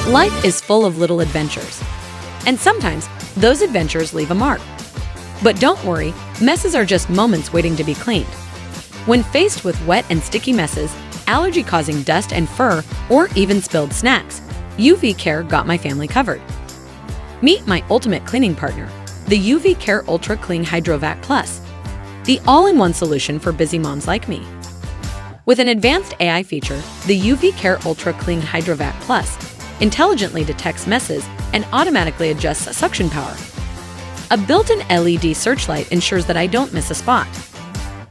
Life is full of little adventures, and sometimes those adventures leave a mark. But don't worry, messes are just moments waiting to be cleaned. When faced with wet and sticky messes, allergy-causing dust and fur, or even spilled snacks, UV Care got my family covered. Meet my ultimate cleaning partner, the UV Care Ultra Clean Hydovac Plus, the all-in-one solution for busy moms like me. With an advanced AI feature, the UV Care Ultra Clean Hydovac Plus intelligently detects messes and automatically adjusts suction power. A built-in LED searchlight ensures that I don't miss a spot,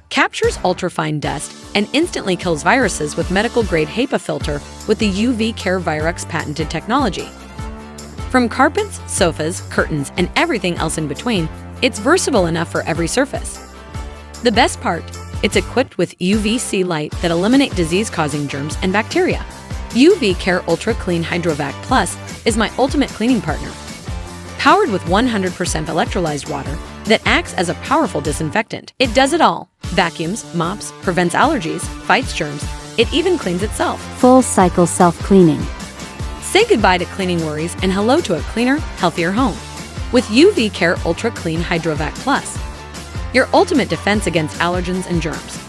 captures ultrafine dust, and instantly kills viruses with medical-grade HEPA filter with the UV Care Virux patented technology. From carpets, sofas, curtains, and everything else in between, it's versatile enough for every surface. The best part, it's equipped with UVC light that eliminate disease-causing germs and bacteria. UV Care Ultra Clean Hydovac Plus is my ultimate cleaning partner. Powered with 100% electrolyzed water that acts as a powerful disinfectant. It does it all. Vacuums, mops, prevents allergies, fights germs, it even cleans itself. Full cycle self-cleaning. Say goodbye to cleaning worries and hello to a cleaner, healthier home. With UV Care Ultra Clean Hydovac Plus, your ultimate defense against allergens and germs.